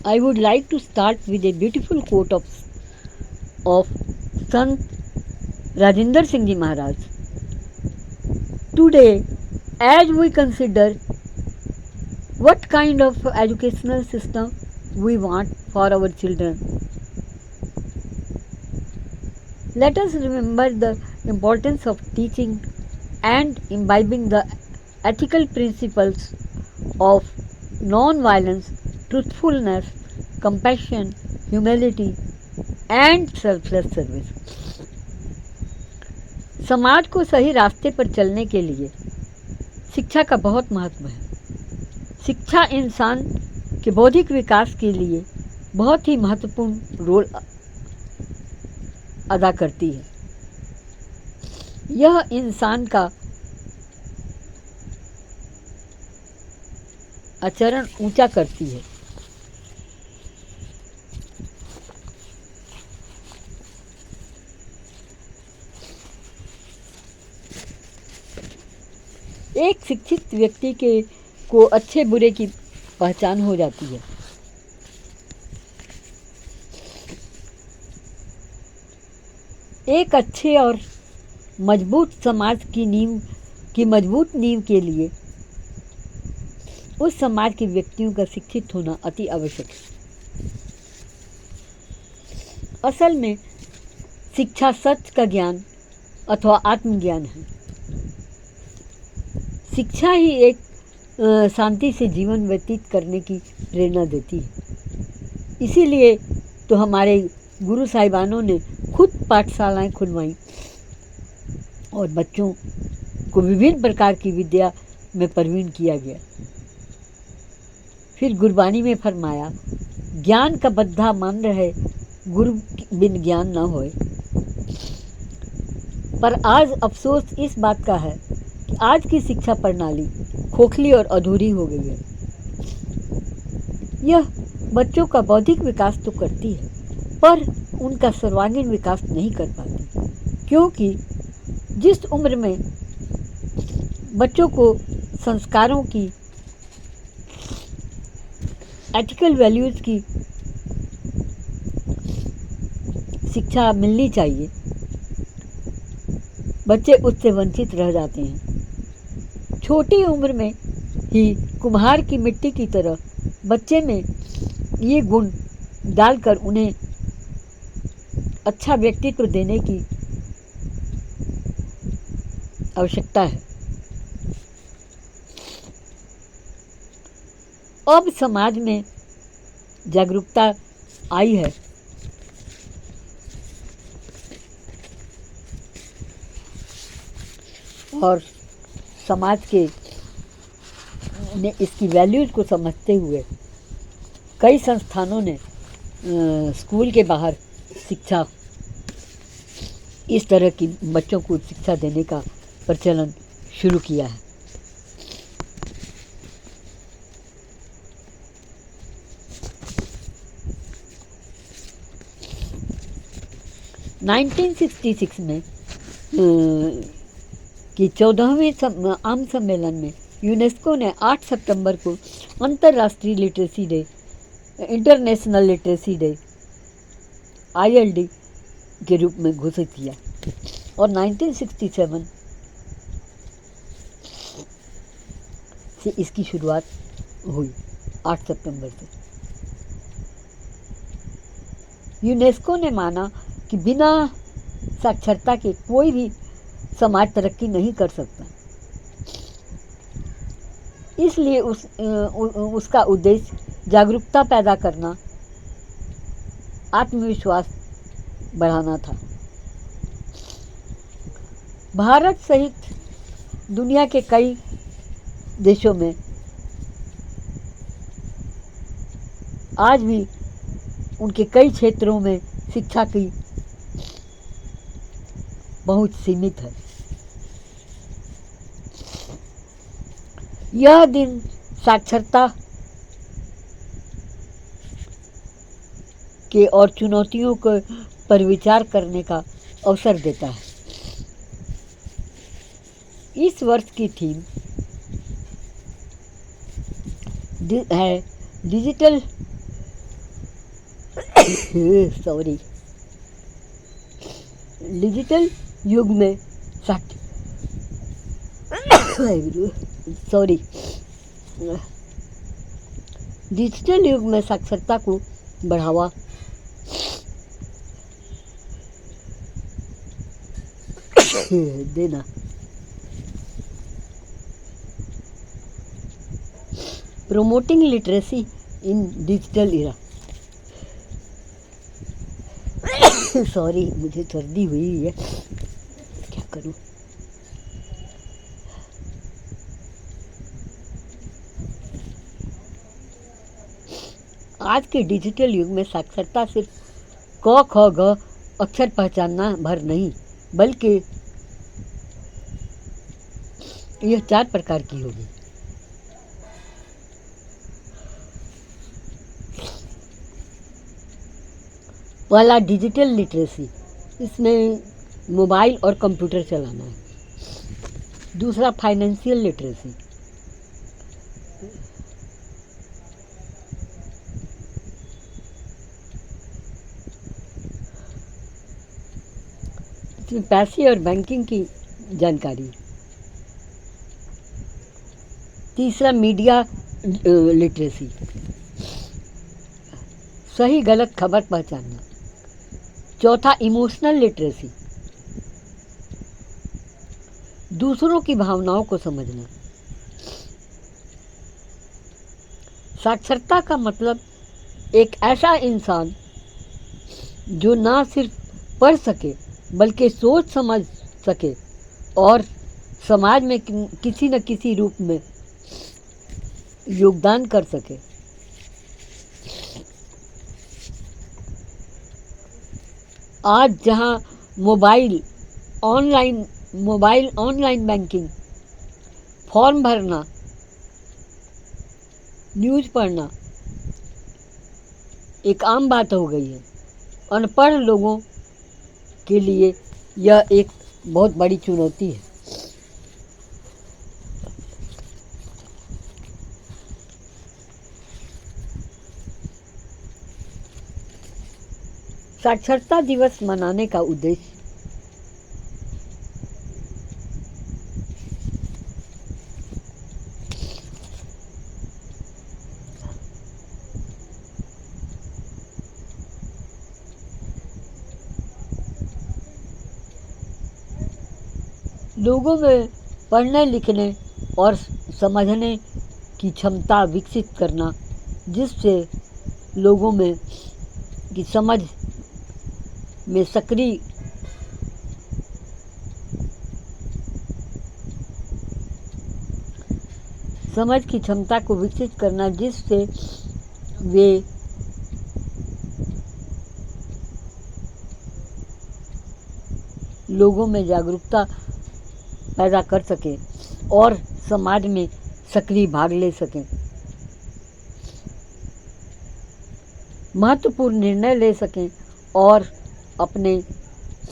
I would like to start with a beautiful quote of Sant Rajinder Singh Ji Maharaj. Today, as we consider what kind of educational system we want for our children, let us remember the importance of teaching and imbibing the ethical principles of non-violence, truthfulness, compassion, humility and selfless service. समाज को सही रास्ते पर चलने के लिए शिक्षा का बहुत महत्व है। शिक्षा इंसान के बौद्धिक विकास के लिए बहुत ही महत्वपूर्ण रोल अदा करती है। यह इंसान का आचरण ऊंचा करती है। एक शिक्षित व्यक्ति को अच्छे बुरे की पहचान हो जाती है। एक अच्छे और मजबूत समाज की मजबूत नींव के लिए उस समाज के व्यक्तियों का शिक्षित होना अति आवश्यक है। असल में शिक्षा सच का ज्ञान अथवा आत्मज्ञान है। शिक्षा ही एक शांति से जीवन व्यतीत करने की प्रेरणा देती है। इसीलिए तो हमारे गुरु साहिबानों ने खुद पाठशालाएं खुलवाई और बच्चों को विभिन्न प्रकार की विद्या में प्रवीण किया गया। फिर गुरबानी में फरमाया, ज्ञान का बद्धा मान रहे, गुरु बिन ज्ञान न होए। पर आज अफसोस इस बात का है कि आज की शिक्षा प्रणाली खोखली और अधूरी हो गई है। यह बच्चों का बौद्धिक विकास तो करती है, पर उनका सर्वांगीण विकास नहीं कर पाती, क्योंकि जिस उम्र में बच्चों को संस्कारों की, एथिकल वैल्यूज़ की शिक्षा मिलनी चाहिए, बच्चे उससे वंचित रह जाते हैं। छोटी उम्र में ही कुम्हार की मिट्टी की तरह बच्चे में ये गुण डालकर उन्हें अच्छा व्यक्तित्व देने की आवश्यकता है। अब समाज में जागरूकता आई है और समाज के ने इसकी वैल्यूज़ को समझते हुए कई संस्थानों ने स्कूल के बाहर शिक्षा, इस तरह की बच्चों को शिक्षा देने का प्रचलन शुरू किया है। (1966) में कि 14वें आम सम्मेलन में यूनेस्को ने 8 सितंबर को अंतर्राष्ट्रीय literacy day, international literacy day (ILD) के रूप में घोषित किया और 1967 से इसकी शुरुआत हुई 8 सितंबर से। यूनेस्को ने माना कि बिना साक्षरता के कोई भी समाज तरक्की नहीं कर सकता, इसलिए उसका उद्देश्य जागरूकता पैदा करना, आत्मविश्वास बढ़ाना था। भारत सहित दुनिया के कई देशों में आज भी उनके कई क्षेत्रों में शिक्षा की बहुत सीमित है। यह दिन साक्षरता के और चुनौतियों को पर विचार करने का अवसर देता है। इस वर्ष की थीम है डिजिटल सॉरी, डिजिटल युग में सॉरी डिजिटल युग में साक्षरता को बढ़ावा देना, promoting literacy in digital era। Sorry, मुझे सर्दी हुई है, क्या करूं। आज के डिजिटल युग में साक्षरता सिर्फ क ख ग अक्षर पहचानना भर नहीं, बल्कि यह 4 प्रकार की होगी। पहला, डिजिटल लिटरेसी, इसमें मोबाइल और कंप्यूटर चलाना है। दूसरा, फाइनेंशियल लिटरेसी, इसमें पैसे और बैंकिंग की जानकारी। तीसरा, मीडिया लिटरेसी, सही गलत खबर पहचानना। चौथा, इमोशनल लिटरेसी, दूसरों की भावनाओं को समझना। साक्षरता का मतलब एक ऐसा इंसान जो ना सिर्फ पढ़ सके बल्कि सोच समझ सके और समाज में किसी न किसी रूप में योगदान कर सके। आज जहां मोबाइल ऑनलाइन बैंकिंग, फॉर्म भरना, न्यूज़ पढ़ना एक आम बात हो गई है, अनपढ़ लोगों के लिए यह एक बहुत बड़ी चुनौती है। साक्षरता दिवस मनाने का उद्देश्य लोगों में पढ़ने लिखने और समझने की क्षमता विकसित करना, जिससे लोगों में की समझ में सक्रिय समझ की क्षमता को विकसित करना, जिससे वे लोगों में जागरूकता पैदा कर सकें और समाज में सक्रिय भाग ले सकें, महत्वपूर्ण निर्णय ले सकें और अपने